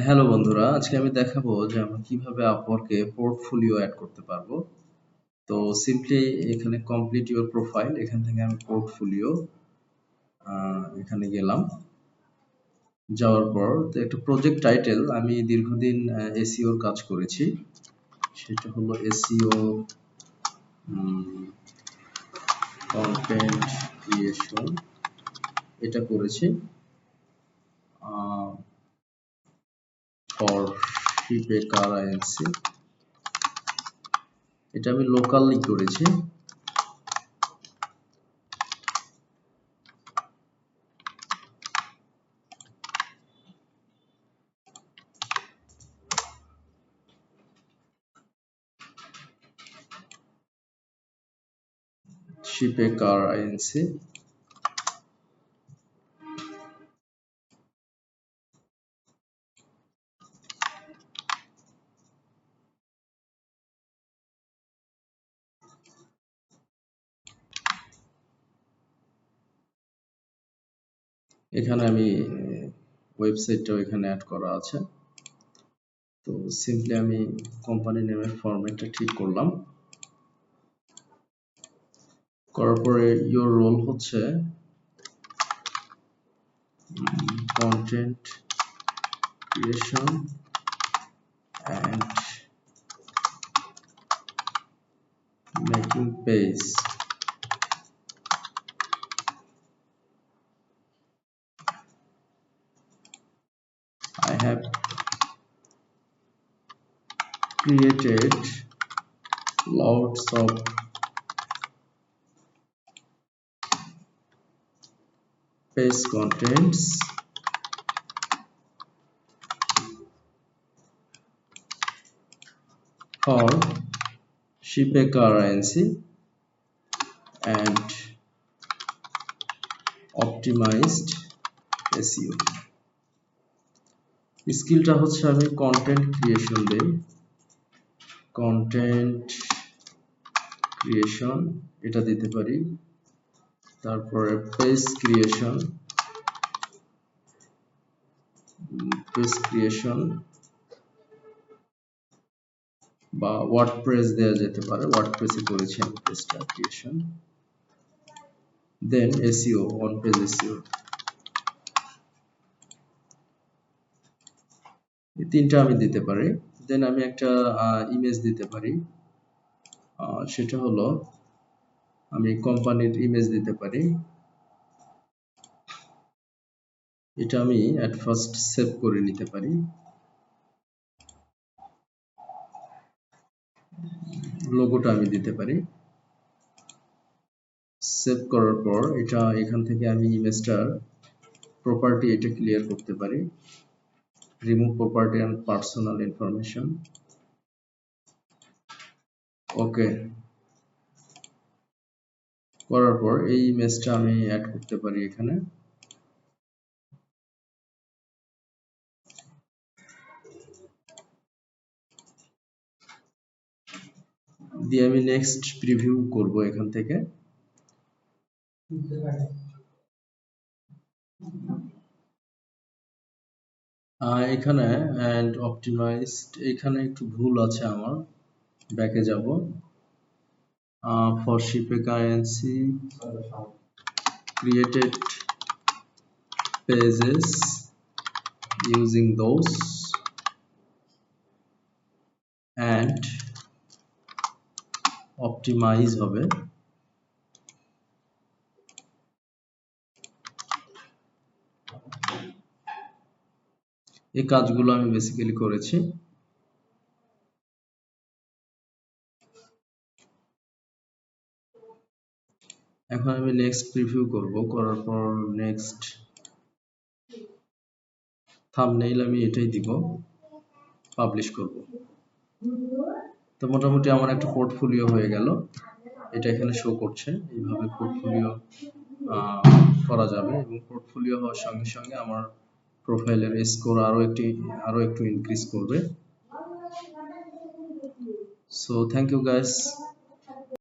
Hello বন্ধুরা, আজকে আমি দেখাবো যে আমরা কিভাবে আপওয়ার্কে পোর্টফোলিও অ্যাড করতে পারবো। তো সিম্পলি এখানে কমপ্লিট ইউর প্রোফাইল, এখান থেকে আমি পোর্টফোলিও এখানে গেলাম। যাওয়ার পর তো একটা প্রজেক্ট টাইটেল, আমি দীর্ঘদিন এসইওর কাজ করেছি, সেটা হলো এসইও কন্টেন্ট ক্রিয়েশন, এটা করেছি ফর শিপেকার আইএনসি। এটা আমি লোকালি করেছি। শিপেকার আইএনসি, এখানে আমি ওয়েবসাইটটাও এখানে অ্যাড করা আছে। তো সিম্পলি আমি কোম্পানি নেমের ফরম্যাটটা ঠিক করলাম, করার পরে ইওর রোল হচ্ছে content creation and making page. I have created lots of page contents for শিপেকার আইএনসি and optimized SEO। স্কিলটা হচ্ছে আমি কন্টেন্ট ক্রিয়েশন দেই, কন্টেন্ট ক্রিয়েশন এটা দিতে পারি, তারপরে পেজ ক্রিয়েশন বা ওয়ার্ডপ্রেস দেওয়া যেতে পারে, ওয়ার্ডপ্রেসে করেছি আমি পেজটা creation. Then SEO, on page SEO, এই তিনটা আমি দিতে পারি। দেন আমি একটা ইমেজ দিতে পারি, সেটা হলো আমি কোম্পানির ইমেজ দিতে পারি। এটা আমি অ্যাট ফার্স্ট সেভ করে নিতে পারি। লোগোটা আমি দিতে পারি। সেভ করার পর এটা এখান থেকে আমি ইমেজটার প্রপার্টি এটা ক্লিয়ার করতে পারি, remove property and personal information. Okay করার পর এই ইমেজটা আমি অ্যাড করতে পারি এখানে। দিয়ে আমি নেক্সট প্রিভিউ করব এখান থেকে। এখানে and optimized, এখানে একটু ভুল আছে আমার, ব্যাকে যাব। for শিপেকার Inc created pages using those and optimize হবে। এই কাজগুলো আমি বেসিক্যালি করেছি। এখন আমি নেক্সট প্রিভিউ করব, করার পর নেক্সট থাম্বনেইল আমি এটাই দিব, পাবলিশ করব। তো মোটামুটি আমার একটা পোর্টফোলিও হয়ে গেল, এটা এখানে শো করছে। এইভাবে পোর্টফোলিও করা যাবে এবং পোর্টফোলিও হওয়ার সঙ্গে সঙ্গে আমার প্রোফাইলের স্কোর আরো একটু ইনক্রিজ করবে। So thank you guys.